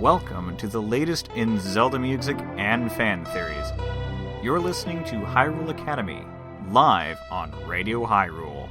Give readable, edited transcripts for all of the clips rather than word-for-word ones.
Welcome to the latest in Zelda music and fan theories. You're listening to Hyrule Academy, live on Radio Hyrule.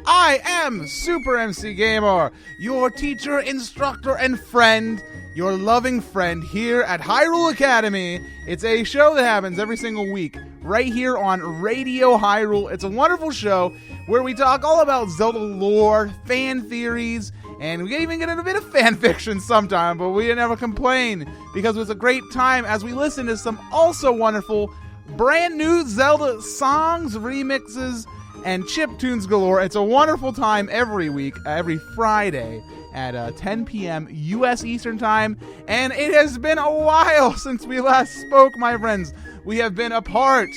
I am Super MC Gamer, your teacher, instructor, and friend, your loving friend here at Hyrule Academy. It's a show that happens every single week right here on Radio Hyrule. It's a wonderful show where we talk all about Zelda lore, fan theories, and we even get into a bit of fan fiction sometime, but we never complain because it was a great time as we listen to some also wonderful brand new Zelda songs, remixes, and chiptunes galore. It's a wonderful time every week, every Friday at 10 p.m. U.S. Eastern Time. And it has been a while since we last spoke, my friends. We have been apart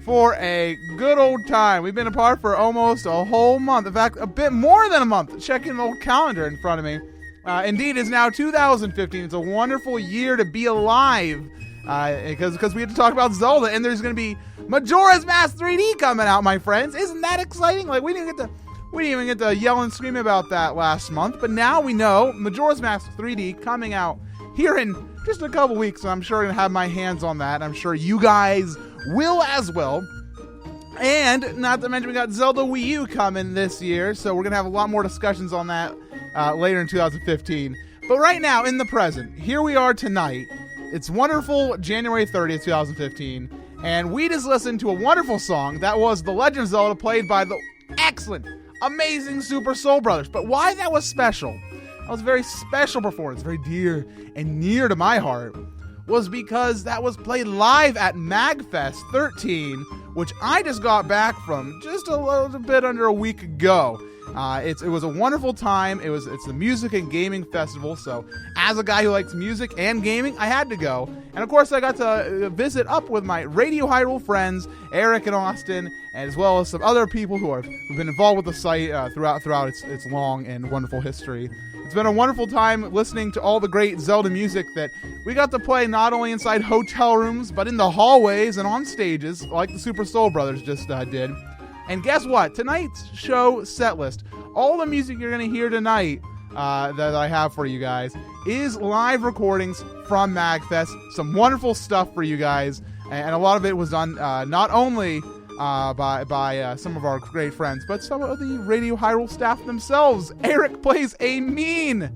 for a good old time. We've been apart for almost a whole month. In fact, a bit more than a month. Checking the old calendar in front of me. Indeed, it's now 2015. It's a wonderful year to be alive. Because we had to talk about Zelda, and there's going to be Majora's Mask 3D coming out, my friends. Isn't that exciting? Like, we didn't even get to yell and scream about that last month, but now we know Majora's Mask 3D coming out here in just a couple weeks, so I'm sure I'm going to have my hands on that. I'm sure you guys will as well. And not to mention, we got Zelda Wii U coming this year, so we're going to have a lot more discussions on that later in 2015. But right now, in the present, here we are tonight. It's wonderful January 30th, 2015, and we just listened to a wonderful song that was The Legend of Zelda played by the excellent, amazing Super Soul Brothers. But why that was special, that was a very special performance, very dear and near to my heart, was because that was played live at MagFest 13, which I just got back from just a little bit under a week ago. It was a wonderful time. It's the music and gaming festival, so as a guy who likes music and gaming, I had to go. And of course, I got to visit up with my Radio Hyrule friends, Eric and Austin, as well as some other people who've been involved with the site throughout its long and wonderful history. It's been a wonderful time listening to all the great Zelda music that we got to play not only inside hotel rooms, but in the hallways and on stages, like the Super Soul Brothers just did. And guess what? Tonight's show set list, all the music you're going to hear tonight that I have for you guys is live recordings from MagFest. Some wonderful stuff for you guys. And a lot of it was done not only by some of our great friends, but some of the Radio Hyrule staff themselves. Eric plays a mean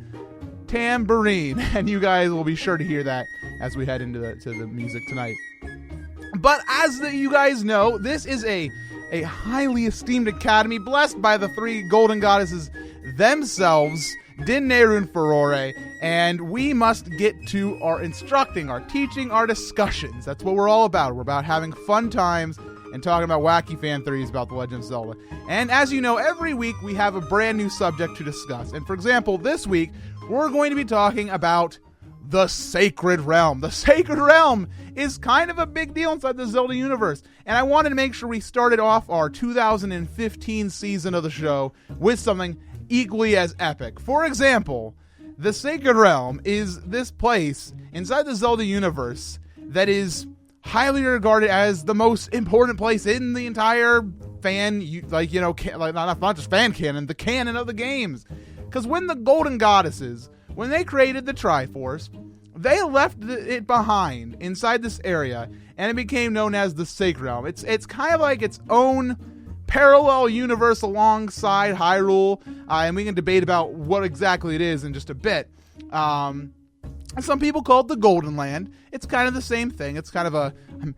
tambourine. And you guys will be sure to hear that as we head into the music tonight. But as you guys know, this is a highly esteemed academy blessed by the three golden goddesses themselves, Din, Nehru, and Furore, and we must get to our instructing, our teaching, our discussions. That's what we're all about. We're about having fun times and talking about wacky fan theories about The Legend of Zelda. And as you know, every week we have a brand new subject to discuss. And for example, this week we're going to be talking about the Sacred Realm. The Sacred Realm is kind of a big deal inside the Zelda universe, and I wanted to make sure we started off our 2015 season of the show with something equally as epic. For example, the Sacred Realm is this place inside the Zelda universe that is highly regarded as the most important place in the entire not just fan canon, the canon of the games. Because when the Golden Goddesses, when they created the Triforce, they left it behind inside this area, and it became known as the Sacred Realm. It's kind of like its own parallel universe alongside Hyrule, and we can debate about what exactly it is in just a bit. Some people call it the Golden Land. It's kind of the same thing. It's kind of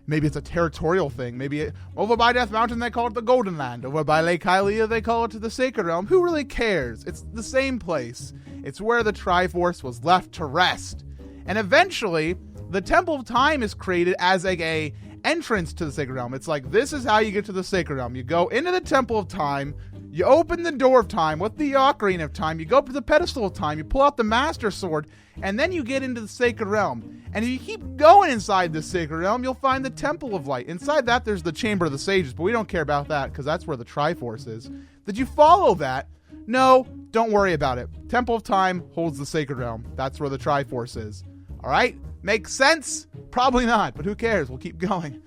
maybe it's a territorial thing. Maybe over by Death Mountain they call it the Golden Land. Over by Lake Hylia they call it the Sacred Realm. Who really cares? It's the same place. It's where the Triforce was left to rest. And eventually, the Temple of Time is created as a entrance to the Sacred Realm. It's like, this is how you get to the Sacred Realm. You go into the Temple of Time, You open the door of time with the Ocarina of Time, you go up to the pedestal of time, you pull out the Master Sword, and then you get into the Sacred Realm. And if you keep going inside the Sacred Realm, you'll find the Temple of Light. Inside that, there's the Chamber of the Sages, but we don't care about that because that's where the Triforce is. Did you follow that? No, don't worry about it. Temple of Time holds the Sacred Realm. That's where the Triforce is. All right? Makes sense? Probably not, but who cares? We'll keep going.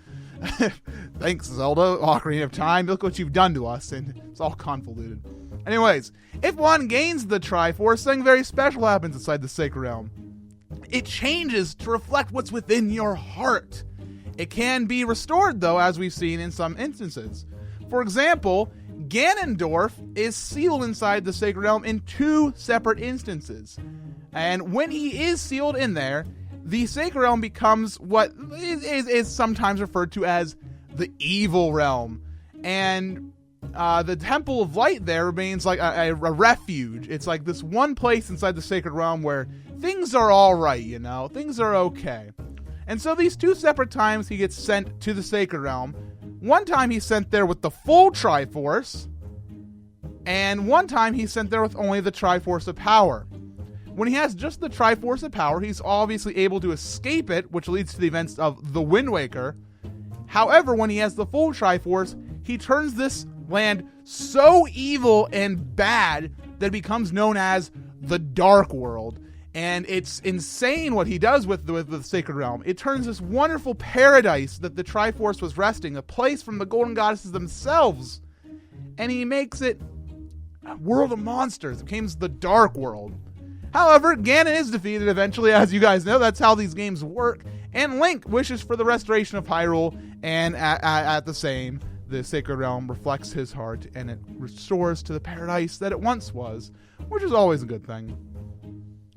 Thanks, Zelda, Ocarina of Time. Look what you've done to us, and it's all convoluted. Anyways, if one gains the Triforce, something very special happens inside the Sacred Realm. It changes to reflect what's within your heart. It can be restored, though, as we've seen in some instances. For example, Ganondorf is sealed inside the Sacred Realm in 2 separate instances. And when he is sealed in there, the Sacred Realm becomes what is sometimes referred to as the Evil Realm. And the Temple of Light there remains like a refuge. It's like this one place inside the Sacred Realm where things are all right, you know? Things are okay. And so these 2 separate times he gets sent to the Sacred Realm. One time he's sent there with the full Triforce, and one time he's sent there with only the Triforce of Power. When he has just the Triforce of Power, he's obviously able to escape it, which leads to the events of the Wind Waker. However, when he has the full Triforce, he turns this land so evil and bad that it becomes known as the Dark World. And it's insane what he does with the Sacred Realm. It turns this wonderful paradise that the Triforce was resting, a place from the Golden Goddesses themselves, and he makes it a world of monsters. It becomes the Dark World. However, Ganon is defeated eventually, as you guys know. That's how these games work. And Link wishes for the restoration of Hyrule, and at the same, the Sacred Realm reflects his heart, and it restores to the paradise that it once was, which is always a good thing.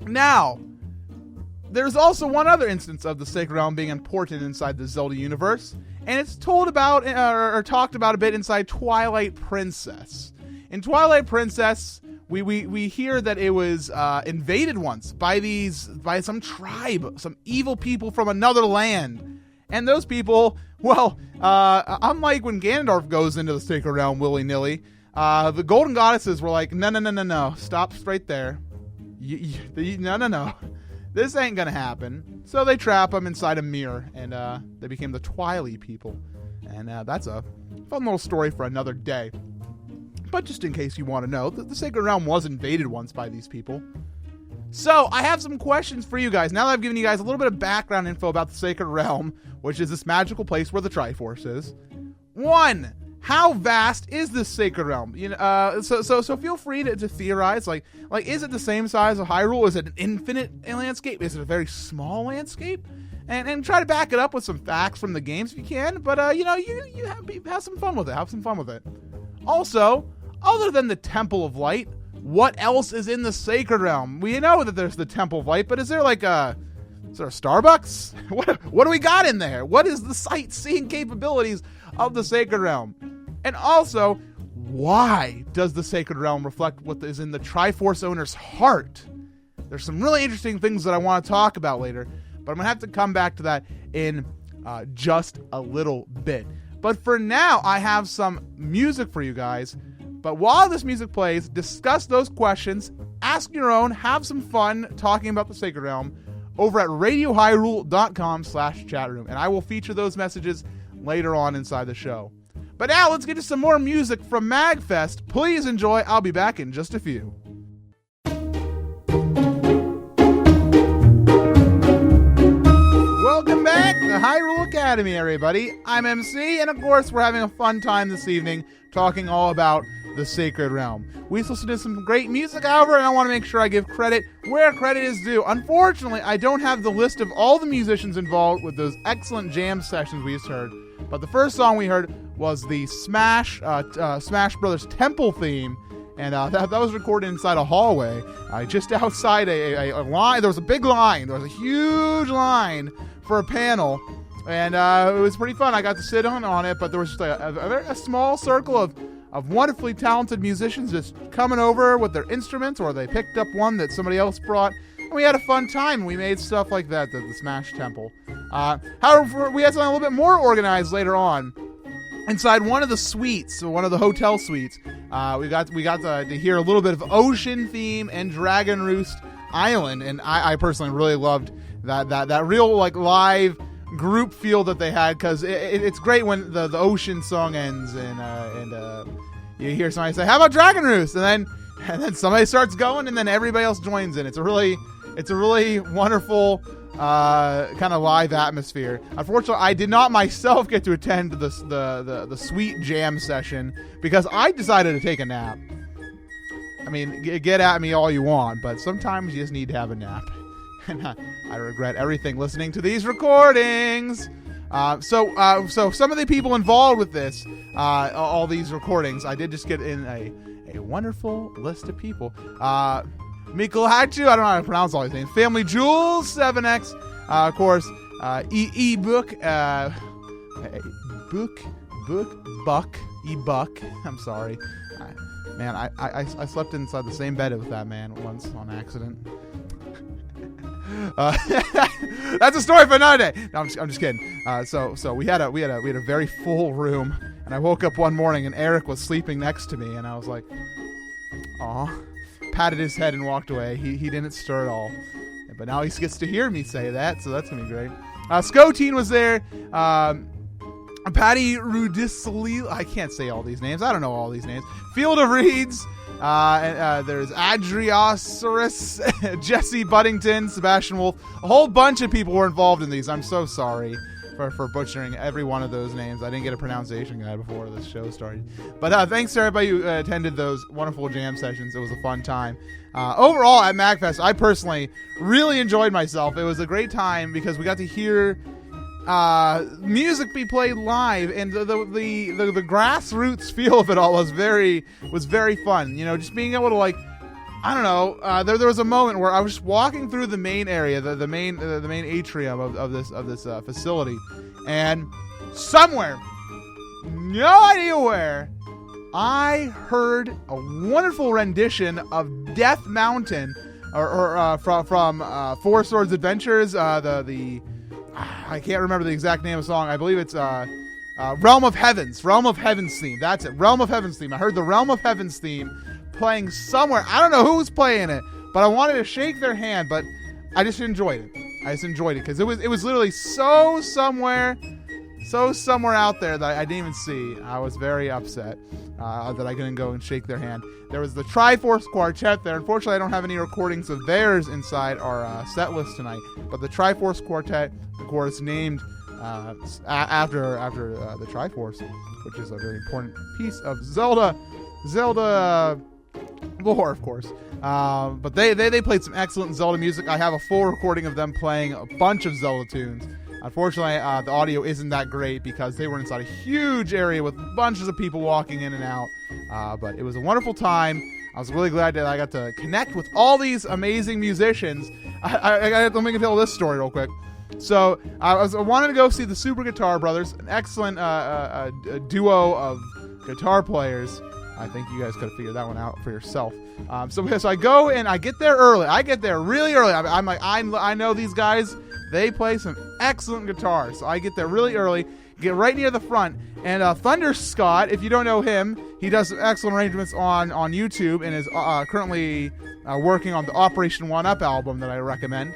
Now, there's also one other instance of the Sacred Realm being important inside the Zelda universe, and it's told about, or talked about a bit inside Twilight Princess. In Twilight Princess, we hear that it was invaded once by some tribe, some evil people from another land. And those people, well, unlike when Ganondorf goes into the Sacred Realm willy-nilly, the Golden Goddesses were like, no, stop right there. No. This ain't gonna happen. So they trap him inside a mirror, and they became the Twilight people. And that's a fun little story for another day. But just in case you want to know, the Sacred Realm was invaded once by these people. So I have some questions for you guys. Now that I've given you guys a little bit of background info about the Sacred Realm, which is this magical place where the Triforce is. 1, how vast is this Sacred Realm? You know, so feel free to theorize. Like, is it the same size of Hyrule? Is it an infinite landscape? Is it a very small landscape? And try to back it up with some facts from the games if you can. But you have some fun with it. Have some fun with it. Also, other than the Temple of Light, what else is in the Sacred Realm? We know that there's the Temple of Light, but is there a Starbucks? What do we got in there? What is the sightseeing capabilities of the Sacred Realm? And also, why does the Sacred Realm reflect what is in the Triforce owner's heart? There's some really interesting things that I want to talk about later, but I'm going to have to come back to that in just a little bit. But for now, I have some music for you guys. But while this music plays, discuss those questions, ask your own, have some fun talking about the Sacred Realm over at radiohyrule.com/chatroom. And I will feature those messages later on inside the show. But now let's get to some more music from MagFest. Please enjoy. I'll be back in just a few. Welcome back to Hyrule Academy, everybody. I'm MC, and of course, we're having a fun time this evening talking all about the Sacred Realm. We've listened to some great music, however, and I want to make sure I give credit where credit is due. Unfortunately, I don't have the list of all the musicians involved with those excellent jam sessions we just heard. But the first song we heard was the Smash Brothers Temple theme, and that was recorded inside a hallway, just outside a line. There was a big line. There was a huge line for a panel, and it was pretty fun. I got to sit on it, but there was just a small circle of wonderfully talented musicians just coming over with their instruments, or they picked up one that somebody else brought, and we had a fun time. We made stuff like that, the Smash Temple. However, we had something a little bit more organized later on. Inside one of the suites, one of the hotel suites, We got to hear a little bit of Ocean Theme and Dragon Roost Island, and I personally really loved that real like live group feel that they had, because it's great when the ocean song ends and you hear somebody say, "How about Dragon Roost?" and then somebody starts going, and then everybody else joins in. It's a really wonderful kind of live atmosphere. Unfortunately, I did not myself get to attend the sweet jam session because I decided to take a nap. I mean, get at me all you want, but sometimes you just need to have a nap. And I regret everything listening to these recordings. So some of the people involved with this, all these recordings, I did just get in a wonderful list of people. Mikkel Hachu, I don't know how to pronounce all these names. Family Jules, 7X, of course, E-Book, E-Buck, I'm sorry. Man, I slept inside the same bed with that man once on accident. That's a story for another day. No, I'm just kidding. So we had a very full room, and I woke up one morning and Eric was sleeping next to me, and I was like, "Aw," patted his head and walked away. He didn't stir at all, but now he gets to hear me say that, so that's gonna be great. Scotine was there. Patty Rudisli, I can't say all these names. I don't know all these names. Field of Reeds. There's Adriosaurus, Jesse Buddington, Sebastian Wolf. A whole bunch of people were involved in these. I'm so sorry for butchering every one of those names. I didn't get a pronunciation guide before this show started. But thanks to everybody who attended those wonderful jam sessions. It was a fun time. Overall, at MagFest, I personally really enjoyed myself. It was a great time because we got to hear music be played live, and the grassroots feel of it all was very fun. You know, just being able to, like, I don't know, there was a moment where I was just walking through the main area, the main atrium of this facility, and somewhere, no idea where, I heard a wonderful rendition of Death Mountain, or from Four Swords Adventures, I can't remember the exact name of the song. I believe it's Realm of Heavens theme. That's it, Realm of Heavens theme. I heard the Realm of Heavens theme playing somewhere. I don't know who's playing it, but I wanted to shake their hand, but I just enjoyed it. Because it was literally so somewhere out there that I didn't even see. I was very upset that I couldn't go and shake their hand. There was the Triforce Quartet there. Unfortunately, I don't have any recordings of theirs inside our set list tonight. But the Triforce Quartet, of course, named after the Triforce, which is a very important piece of Zelda lore, of course. But they played some excellent Zelda music. I have a full recording of them playing a bunch of Zelda tunes. Unfortunately, the audio isn't that great because they were inside a huge area with bunches of people walking in and out. But it was a wonderful time. I was really glad that I got to connect with all these amazing musicians. Let me tell this story real quick. So I wanted to go see the Super Guitar Brothers, an excellent duo of guitar players. I think you guys could have figured that one out for yourself. So I go and I get there early. I get there really early. I'm like, I know these guys. They play some excellent guitar. So I get there really early, get right near the front, and Thunder Scott, if you don't know him, he does some excellent arrangements on YouTube and is currently working on the Operation 1-Up album that I recommend.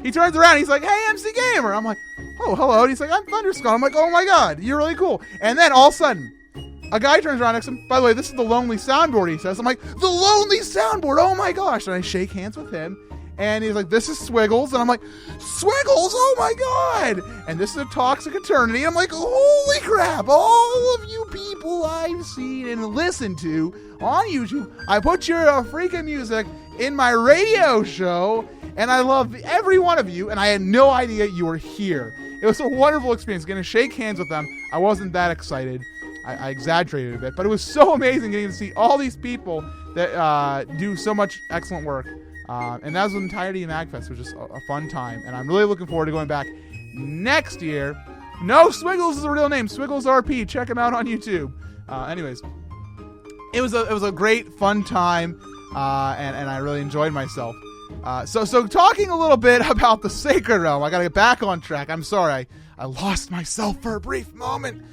He turns around, he's like, "Hey, MC Gamer." I'm like, "Oh, hello." And he's like, "I'm Thunder Scott." I'm like, "Oh my god, you're really cool." And then all of a sudden, a guy turns around next to him. "By the way, this is the Lonely Soundboard," he says. I'm like, "The Lonely Soundboard, oh my gosh." And I shake hands with him. And he's like, "This is Swiggles." And I'm like, "Swiggles, oh my god." And this is a Toxic Eternity. I'm like, holy crap, all of you people I've seen and listened to on YouTube, I put your freaking music in my radio show, and I love every one of you, and I had no idea you were here. It was a wonderful experience getting to shake hands with them. I wasn't that excited. I exaggerated a bit, but it was so amazing getting to see all these people that do so much excellent work. And that was the entirety of MagFest. It was just a fun time, and I'm really looking forward to going back next year. No, Swiggles is a real name. Swiggles RP. Check him out on YouTube. Anyways, it was a great fun time, and I really enjoyed myself. So talking a little bit about the Sacred Realm, I gotta get back on track. I'm sorry, I lost myself for a brief moment.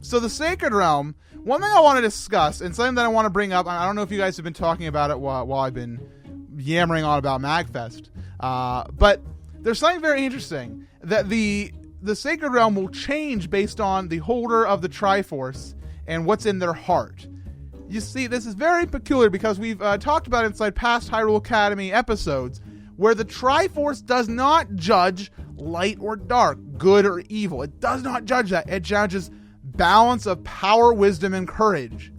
So the Sacred Realm one thing I want to discuss, and something that I want to bring up, I don't know if you guys have been talking about it while I've been yammering on about MagFest, but there's something very interesting, that the Sacred Realm will change based on the holder of the Triforce and what's in their heart. You see, this is very peculiar because we've talked about it inside past Hyrule Academy episodes, where the Triforce does not judge light or dark, good or evil. It does not judge that. It judges balance of power, wisdom, and courage.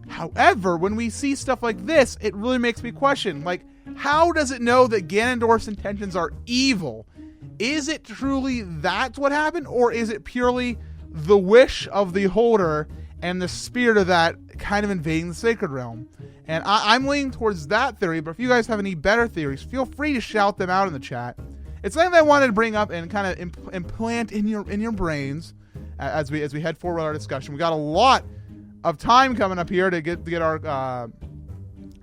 However, when we see stuff like this, it really makes me question, like, how does it know that Ganondorf's intentions are evil? Is it truly that's what happened, or is it purely the wish of the holder and the spirit of that kind of invading the Sacred Realm? And I'm leaning towards that theory, but if you guys have any better theories, feel free to shout them out in the chat. It's something that I wanted to bring up and kind of implant in your brains as we head forward with our discussion. We got a lot of time coming up here to get our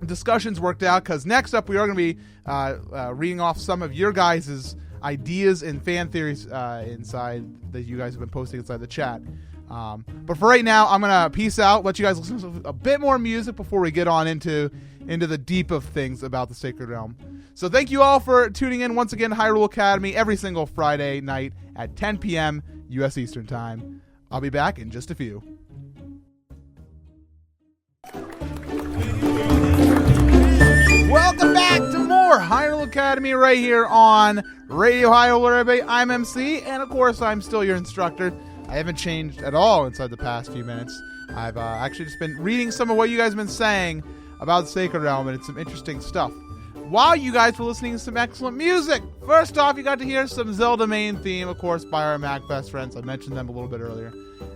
discussions worked out, because next up we are going to be reading off some of your guys' ideas and fan theories inside that you guys have been posting inside the chat. But for right now, I'm gonna peace out, let you guys listen to a bit more music before we get on into the deep of things about the Sacred Realm. So thank you all for tuning in once again to Hyrule Academy every single Friday night at 10 p.m. U.S. Eastern Time. I'll be back in just a few. Welcome back to more Hyrule Academy right here on Radio Hyrule, everybody. I'm MC, and of course, I'm still your instructor. I haven't changed at all inside the past few minutes. I've actually just been reading some of what you guys have been saying about the Sacred Realm, and it's some interesting stuff. While you guys were listening to some excellent music. First off, you got to hear some Zelda main theme, of course, by our MagFest friends. I mentioned them a little bit earlier.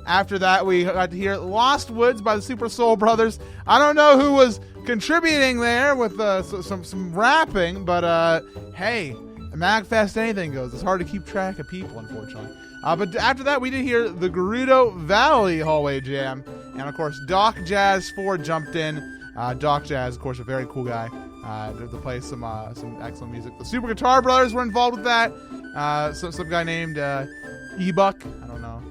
After that, we got to hear Lost Woods by the Super Soul Brothers. I don't know who was contributing there with some rapping, but hey, at MagFest anything goes. It's hard to keep track of people, unfortunately. But after that, we did hear the Gerudo Valley Hallway Jam, and of course, Doc Jazz 4 jumped in. Doc Jazz, of course, a very cool guy to play some excellent music. The Super Guitar Brothers were involved with that. Some guy named E-Buck, I don't know,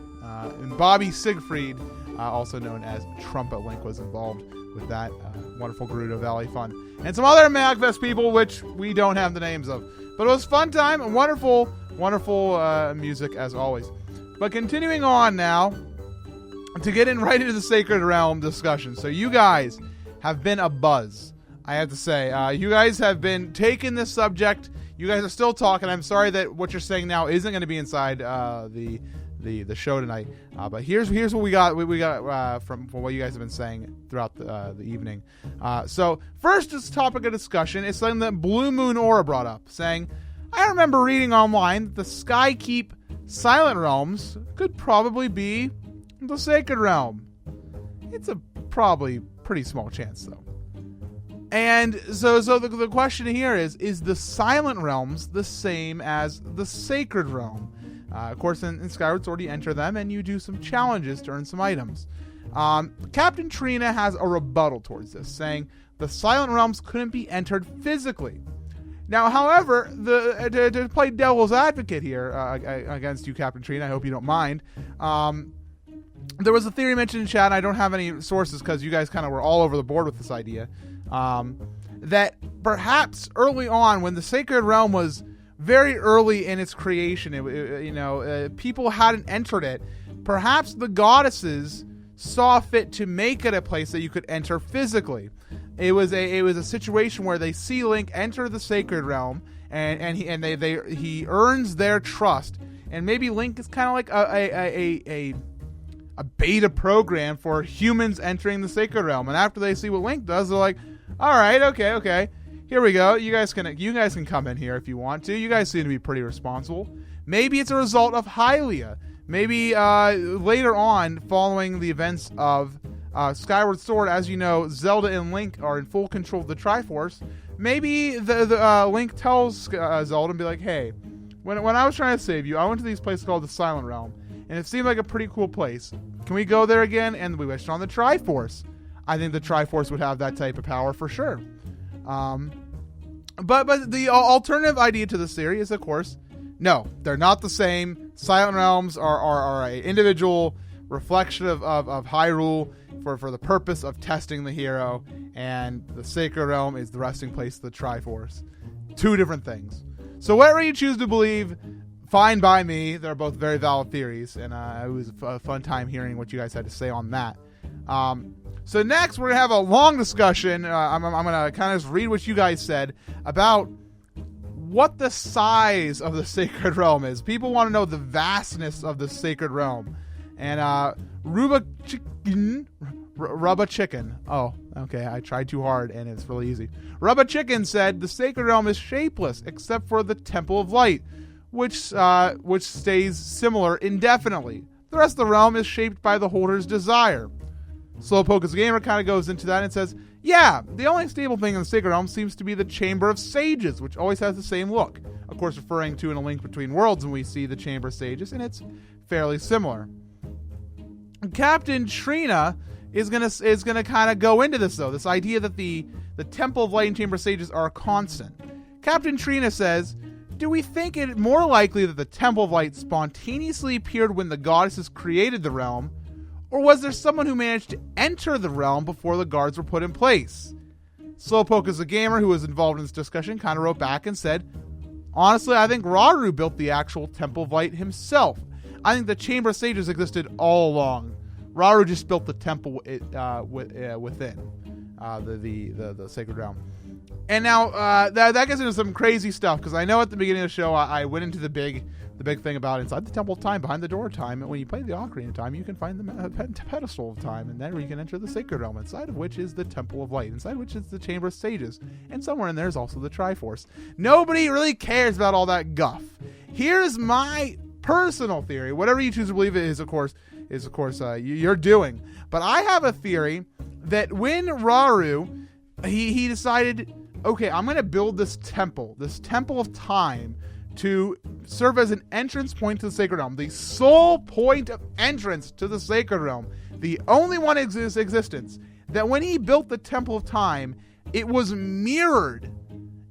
and Bobby Siegfried, also known as Trumpet Link, was involved with that wonderful Gerudo Valley fun, and some other MagFest people, which we don't have the names of. But it was a fun time and wonderful music as always. But continuing on now to get in right into the Sacred Realm discussion. So you guys have been a buzz, I have to say. You guys have been taking this subject. You guys are still talking. I'm sorry that what you're saying now isn't going to be inside the show tonight. But here's what we got from what you guys have been saying throughout the evening. So first, this topic of discussion is something that Blue Moon Aura brought up, saying, I remember reading online that the Skykeep Silent Realms could probably be the Sacred Realm. It's a probably pretty small chance, though. And so the question here is the Silent Realms the same as the Sacred Realm? Of course, in Skyward Sword, you enter them and you do some challenges to earn some items. Captain Trina has a rebuttal towards this, saying the Silent Realms couldn't be entered physically. Now, however, to play devil's advocate here against you, Captain Trina, I hope you don't mind. There was a theory mentioned in chat, and I don't have any sources because you guys kind of were all over the board with this idea, that perhaps early on, when the Sacred Realm was very early in its creation, people hadn't entered it. Perhaps the goddesses saw fit to make it a place that you could enter physically. It was a situation where they see Link enter the Sacred Realm, and he earns their trust, and maybe Link is kind of like a beta program for humans entering the Sacred Realm. And after they see what Link does, they're like, all right, okay, here we go. You guys can come in here if you want to. You guys seem to be pretty responsible. Maybe it's a result of Hylia. Maybe later on, following the events of Skyward Sword, as you know, Zelda and Link are in full control of the Triforce. Maybe the Link tells Zelda and be like, hey, when I was trying to save you, I went to these places called the Silent Realm, and it seemed like a pretty cool place. Can we go there again? And we wished on the Triforce. I think the Triforce would have that type of power for sure. But the alternative idea to this theory is, of course, no, they're not the same. Silent Realms are an individual reflection of Hyrule for the purpose of testing the hero, and the Sacred Realm is the resting place of the Triforce. Two different things. So whatever you choose to believe, fine by me. They're both very valid theories, and it was a fun time hearing what you guys had to say on that. So next, we're going to have a long discussion. I'm going to kind of just read what you guys said about what the size of the Sacred Realm is. People want to know the vastness of the Sacred Realm. And Rubba Chicken. Oh, okay. I tried too hard, and it's really easy. Rubba Chicken said the Sacred Realm is shapeless, except for the Temple of Light, which stays similar indefinitely. The rest of the realm is shaped by the holder's desire. Slowpoke as a Gamer kind of goes into that and says, yeah, the only stable thing in the Sacred Realm seems to be the Chamber of Sages, which always has the same look. Of course, referring to in A Link Between Worlds when we see the Chamber of Sages, and it's fairly similar. Captain Trina is gonna kind of go into this, though, this idea that the Temple of Light and Chamber of Sages are a constant. Captain Trina says, do we think it more likely that the Temple of Light spontaneously appeared when the goddesses created the realm, or was there someone who managed to enter the realm before the guards were put in place? Slowpoke as a Gamer, who was involved in this discussion, kind of wrote back and said, honestly, I think Rauru built the actual Temple of Light himself. I think the Chamber of Sages existed all along. Rauru just built the temple within the Sacred Realm. And now that gets into some crazy stuff, because I know at the beginning of the show I went into the big thing about inside the Temple of Time, behind the Door of Time, and when you play the Ocarina of Time, you can find the pedestal of time, and then you can enter the Sacred Realm, inside of which is the Temple of Light, inside which is the Chamber of Sages, and somewhere in there is also the Triforce. Nobody really cares about all that guff. Here's my personal theory. Whatever you choose to believe it is, of course, you're doing. But I have a theory that when Rauru, he decided, okay, I'm going to build this temple of time, to serve as an entrance point to the Sacred Realm, the sole point of entrance to the Sacred Realm, the only one in existence, that when he built the Temple of Time, it was mirrored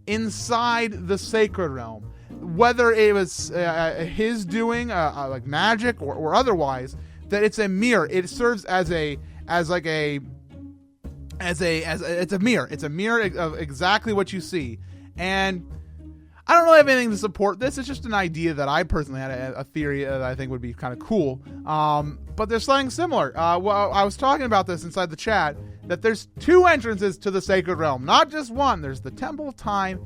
inside the Sacred Realm. Whether it was his doing, like magic or otherwise, that it's a mirror. It serves it's a mirror. It's a mirror of exactly what you see. And I don't really have anything to support this. It's just an idea that I personally had a theory that I think would be kind of cool. But there's something similar. Well, I was talking about this inside the chat, that there's two entrances to the Sacred Realm, not just one. There's the Temple of Time,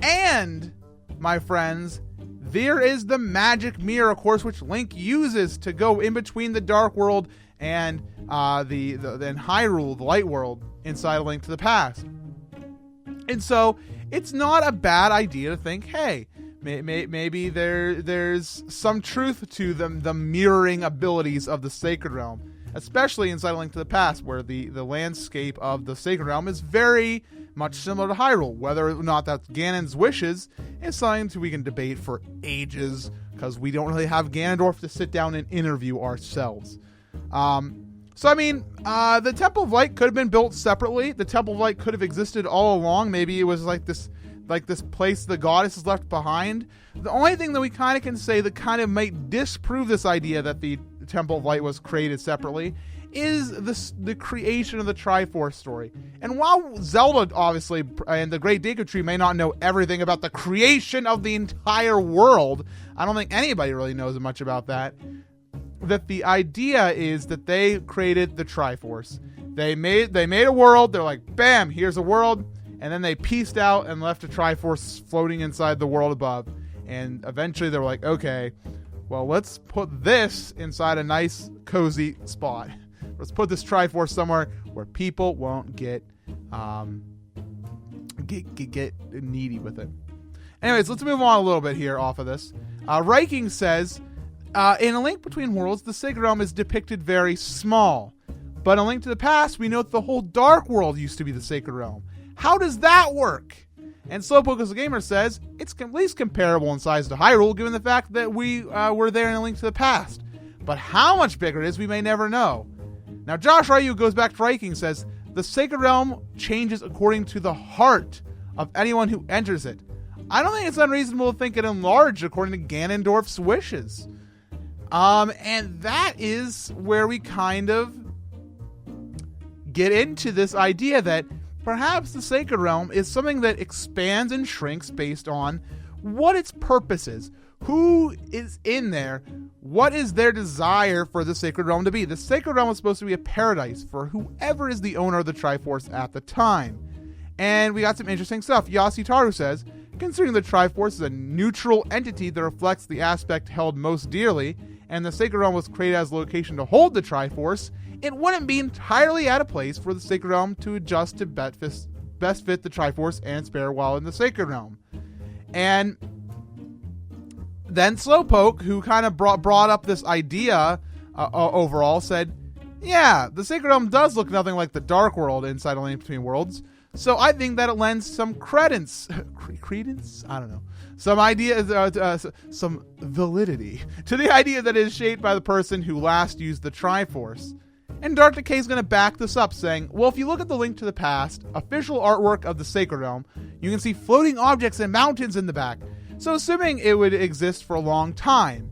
and, my friends, there is the magic mirror, of course, which Link uses to go in between the Dark World and then Hyrule, the Light World, inside A Link to the Past. And so it's not a bad idea to think, hey, maybe there's some truth to the mirroring abilities of the Sacred Realm, especially inside A Link to the Past, where the landscape of the Sacred Realm is very much similar to Hyrule. Whether or not that's Ganon's wishes is something we can debate for ages, because we don't really have Ganondorf to sit down and interview ourselves. So, I mean, the Temple of Light could have been built separately. The Temple of Light could have existed all along. Maybe it was like this place the goddess is left behind. The only thing that we kind of can say that kind of might disprove this idea that the Temple of Light was created separately is the creation of the Triforce story. And while Zelda, obviously, and the Great Deku Tree may not know everything about the creation of the entire world, I don't think anybody really knows much about that. That the idea is that they created the Triforce. They made a world. They're like, bam, here's a world. And then they pieced out and left a Triforce floating inside the world above. And eventually they were like, okay, well, let's put this inside a nice, cozy spot. Let's put this Triforce somewhere where people won't get needy with it. Anyways, let's move on a little bit here off of this. Riking says, in A Link Between Worlds, the Sacred Realm is depicted very small. But in A Link to the Past, we know that the whole Dark World used to be the Sacred Realm. How does that work? And Slowpoke as a Gamer says, it's at least comparable in size to Hyrule, given the fact that we were there in A Link to the Past. But how much bigger it is, we may never know. Now, Josh Ryu goes back to Riking, says, the Sacred Realm changes according to the heart of anyone who enters it. I don't think it's unreasonable to think it enlarged according to Ganondorf's wishes. And that is where we kind of get into this idea that perhaps the Sacred Realm is something that expands and shrinks based on what its purpose is. Who is in there? What is their desire for the Sacred Realm to be? The Sacred Realm is supposed to be a paradise for whoever is the owner of the Triforce at the time. And we got some interesting stuff. Yasutaru says, considering the Triforce is a neutral entity that reflects the aspect held most dearly, and the Sacred Realm was created as a location to hold the Triforce, it wouldn't be entirely out of place for the Sacred Realm to adjust to best fit the Triforce and its bearer while in the Sacred Realm. And then Slowpoke, who kind of brought up this idea overall, said, yeah, the Sacred Realm does look nothing like the Dark World inside A Link Between Worlds, so I think that it lends some credence? I don't know. Some idea, some validity to the idea that it is shaped by the person who last used the Triforce. And Dark Decay is going to back this up, saying, well, if you look at the Link to the Past, official artwork of the Sacred Realm, you can see floating objects and mountains in the back. So assuming it would exist for a long time.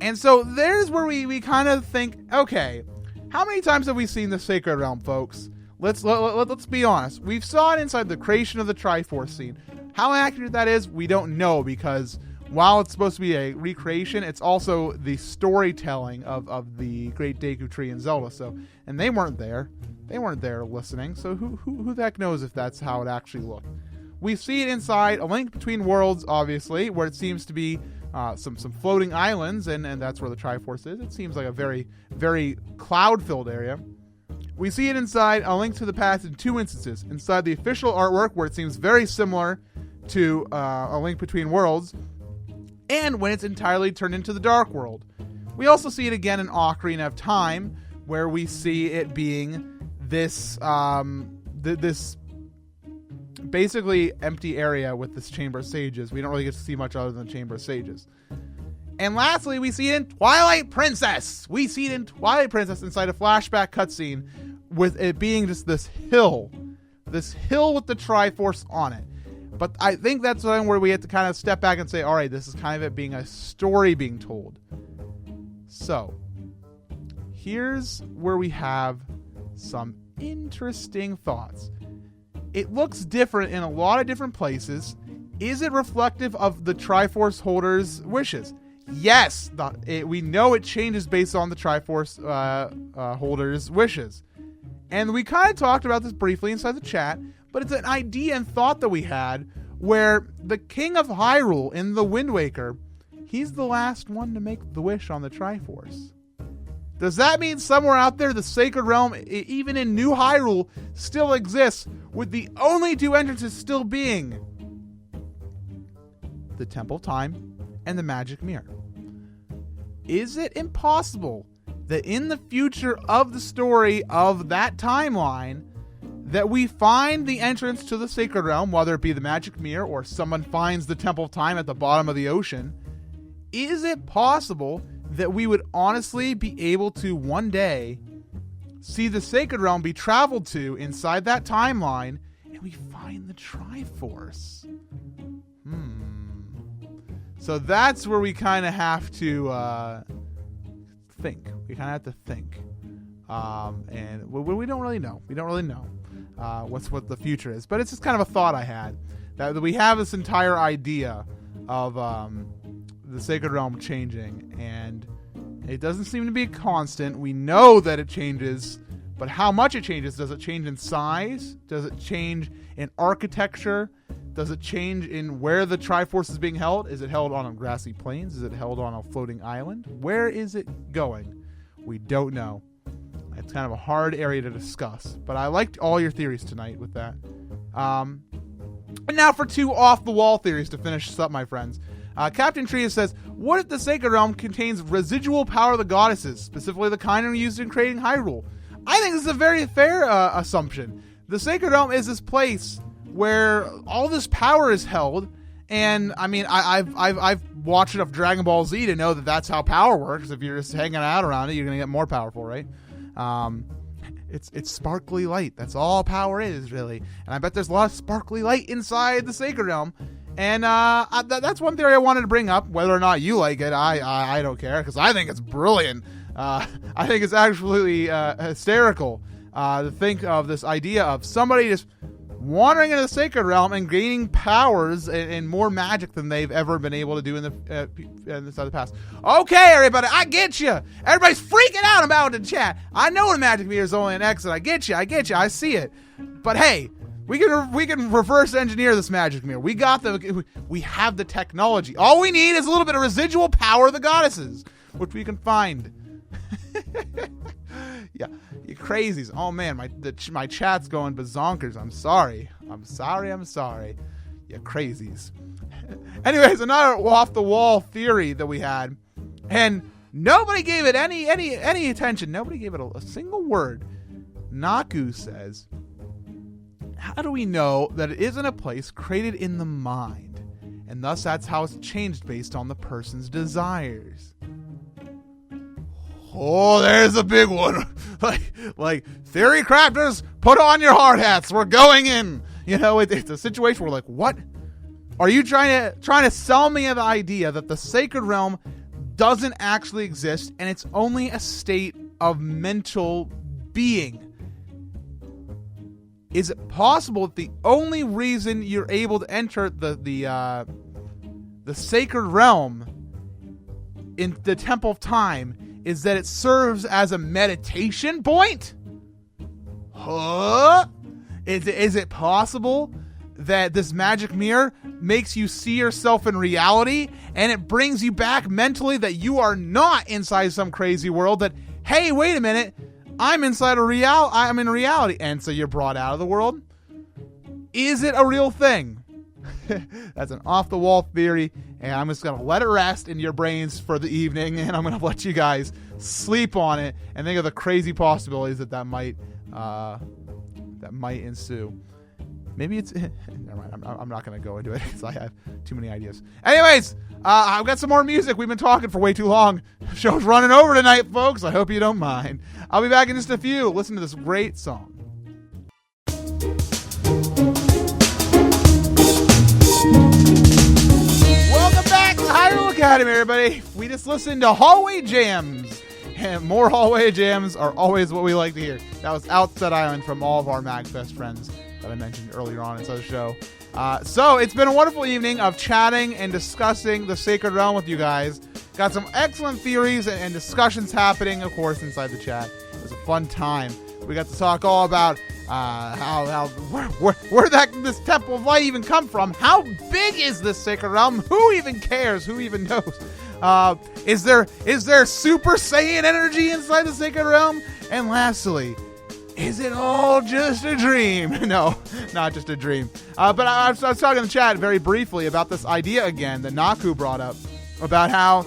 And so there's where we kind of think, okay, how many times have we seen the Sacred Realm, folks? Let's be honest. We've saw it inside the creation of the Triforce scene. How accurate that is, we don't know, because while it's supposed to be a recreation, it's also the storytelling of the Great Deku Tree in Zelda. So, and they weren't there. They weren't there listening. So who the heck knows if that's how it actually looked? We see it inside A Link Between Worlds, obviously, where it seems to be some floating islands, and that's where the Triforce is. It seems like a very, very cloud-filled area. We see it inside A Link to the Past in two instances. Inside the official artwork, where it seems very similar to A Link Between Worlds, and when it's entirely turned into the Dark World. We also see it again in Ocarina of Time, where we see it being this this basically empty area with this Chamber of Sages. We don't really get to see much other than the Chamber of Sages. And lastly, we see it in Twilight Princess. We see it in Twilight Princess inside a flashback cutscene with it being just this hill with the Triforce on it. But I think that's where we have to kind of step back and say, all right, this is kind of it being a story being told. So, here's where we have some interesting thoughts. It looks different in a lot of different places. Is it reflective of the Triforce holder's wishes? Yes, we know it changes based on the Triforce holder's wishes. And we kind of talked about this briefly inside the chat, but it's an idea and thought that we had where the King of Hyrule in the Wind Waker, he's the last one to make the wish on the Triforce. Does that mean somewhere out there the Sacred Realm, even in New Hyrule, still exists, with the only two entrances still being the Temple of Time and the Magic Mirror? Is it impossible that in the future of the story of that timeline that we find the entrance to the Sacred Realm, whether it be the Magic Mirror or someone finds the Temple of Time at the bottom of the ocean? Is it possible that we would honestly be able to one day see the Sacred Realm be traveled to inside that timeline and we find the Triforce? So that's where we kind of have to think. We kind of have to think. And we don't really know. We don't really know what the future is. But it's just kind of a thought I had. That we have this entire idea of the Sacred Realm changing. And it doesn't seem to be constant. We know that it changes. But how much it changes? Does it change in size? Does it change in architecture? Does it change in where the Triforce is being held? Is it held on grassy plains? Is it held on a floating island? Where is it going? We don't know. It's kind of a hard area to discuss. But I liked all your theories tonight with that. And now for two off-the-wall theories to finish this up, my friends. Captain Trias says, what if the Sacred Realm contains residual power of the goddesses, specifically the kind used in creating Hyrule? I think this is a very fair assumption. The Sacred Realm is this place where all this power is held, and I mean, I've watched enough Dragon Ball Z to know that that's how power works. If you're just hanging out around it, you're gonna get more powerful, right? It's sparkly light. That's all power is, really. And I bet there's a lot of sparkly light inside the Sacred Realm. And that's one theory I wanted to bring up. Whether or not you like it, I don't care, because I think it's brilliant. I think it's absolutely hysterical to think of this idea of somebody just wandering into the Sacred Realm and gaining powers and more magic than they've ever been able to do in the past. Okay, everybody, I get you. Everybody's freaking out about it in chat. I know the magic meter is only an exit. I get you. I see it. But hey, we can reverse engineer this magic mirror. We have the technology. All we need is a little bit of residual power of the goddesses, which we can find. Yeah, you crazies. Oh man, my chat's going bazonkers. I'm sorry. You crazies. Anyways, another off the wall theory that we had, and nobody gave it any attention. Nobody gave it a single word. Naku says, how do we know that it isn't a place created in the mind, and thus that's how it's changed based on the person's desires? Oh, there's a big one. like theory crafters, put on your hard hats. We're going in. It's a situation where, like, what? Are you trying to sell me the idea that the Sacred Realm doesn't actually exist and it's only a state of mental being? Is it possible that the only reason you're able to enter the Sacred Realm in the Temple of Time is that it serves as a meditation point? Huh? Is it possible that this magic mirror makes you see yourself in reality and it brings you back mentally that you are not inside some crazy world, that, hey, wait a minute, I'm in reality, and so you're brought out of the world? Is it a real thing? That's an off-the-wall theory, and I'm just going to let it rest in your brains for the evening, and I'm going to let you guys sleep on it and think of the crazy possibilities that might ensue. Maybe it's... Never mind, I'm not going to go into it because I have too many ideas. Anyways, I've got some more music. We've been talking for way too long. Show's running over tonight, folks. I hope you don't mind. I'll be back in just a few. Listen to this great song. Welcome back to Hyrule Academy, everybody. We just listened to Hallway Jams. And more Hallway Jams are always what we like to hear. That was Outset Island from all of our MagFest friends that I mentioned earlier on in the show. So it's been a wonderful evening of chatting and discussing the Sacred Realm with you guys. Got some excellent theories and discussions happening, of course, inside the chat. It was a fun time. We got to talk all about where this Temple of Light even come from. How big is this Sacred Realm? Who even cares? Who even knows? Is there Super Saiyan energy inside the Sacred Realm? And lastly, is it all just a dream? No, not just a dream. But I was talking in the chat very briefly about this idea again that Naku brought up about how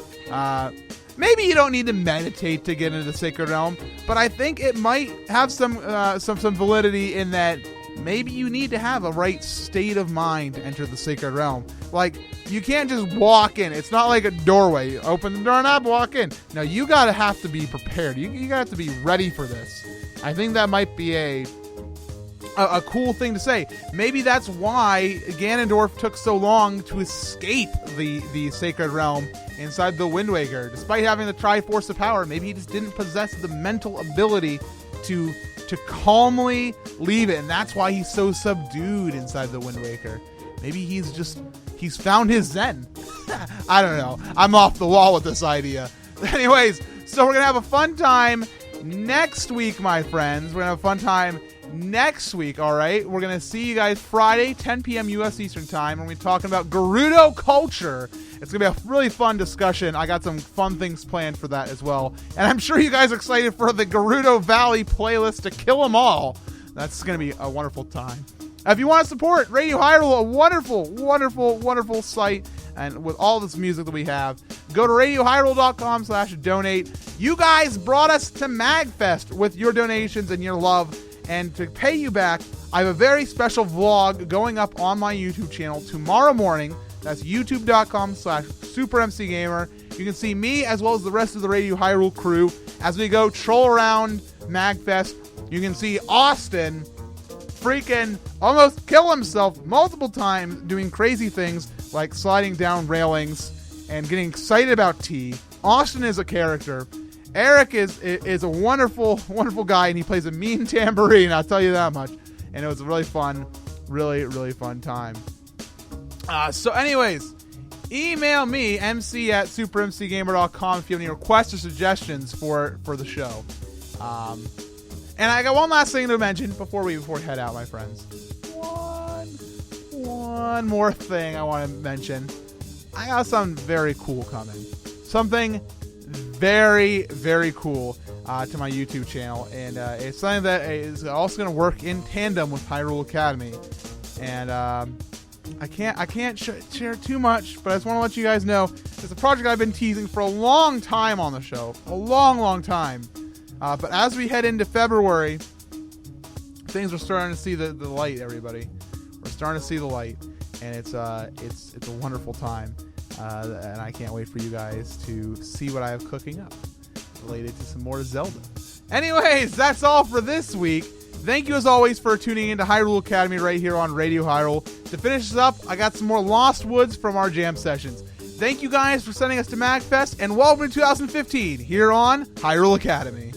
maybe you don't need to meditate to get into the Sacred Realm, but I think it might have some validity in that maybe you need to have a right state of mind to enter the Sacred Realm. Like, you can't just walk in. It's not like a doorway. You open the door knob, walk in. No, you gotta have to be prepared. You gotta have to be ready for this. I think that might be a cool thing to say. Maybe that's why Ganondorf took so long to escape the Sacred Realm inside the Wind Waker. Despite having the Triforce of power, maybe he just didn't possess the mental ability to calmly leave it, and that's why he's so subdued inside the Wind Waker. Maybe he's found his Zen. I don't know. I'm off the wall with this idea. Anyways, so we're gonna have a fun time next week, my friends. We're gonna have a fun time next week, all right? We're gonna see you guys Friday, 10 p.m. U.S. Eastern Time, when we're talking about Gerudo culture. It's gonna be a really fun discussion. I got some fun things planned for that as well, and I'm sure you guys are excited for the Gerudo Valley playlist to kill them all. That's gonna be a wonderful time. If you want to support Radio Hyrule, a wonderful, wonderful, wonderful site, and with all this music that we have, go to radiohyrule.com/donate. You guys brought us to MagFest with your donations and your love, and to pay you back, I have a very special vlog going up on my YouTube channel tomorrow morning. That's youtube.com/SuperMCGamer. You can see me as well as the rest of the Radio Hyrule crew as we go troll around MagFest. You can see Austin freaking almost kill himself multiple times doing crazy things like sliding down railings and getting excited about tea. Austin is a character. Eric is a wonderful, wonderful guy, and he plays a mean tambourine, I'll tell you that much. And it was a really fun, really, really fun time. So anyways, email me, mc@supermcgamer.com, if you have any requests or suggestions for the show. And I got one last thing to mention before we head out, my friends. One more thing I want to mention. I got something very cool coming. Something very, very cool to my YouTube channel. And it's something that is also going to work in tandem with Hyrule Academy. And I can't share too much, but I just want to let you guys know it's a project I've been teasing for a long time on the show. A long, long time. But as we head into February, things are starting to see the light, everybody. We're starting to see the light, and it's a wonderful time, and I can't wait for you guys to see what I have cooking up related to some more Zelda. Anyways, that's all for this week. Thank you as always for tuning into Hyrule Academy right here on Radio Hyrule. To finish this up, I got some more Lost Woods from our jam sessions. Thank you guys for sending us to MagFest, and welcome to 2015 here on Hyrule Academy.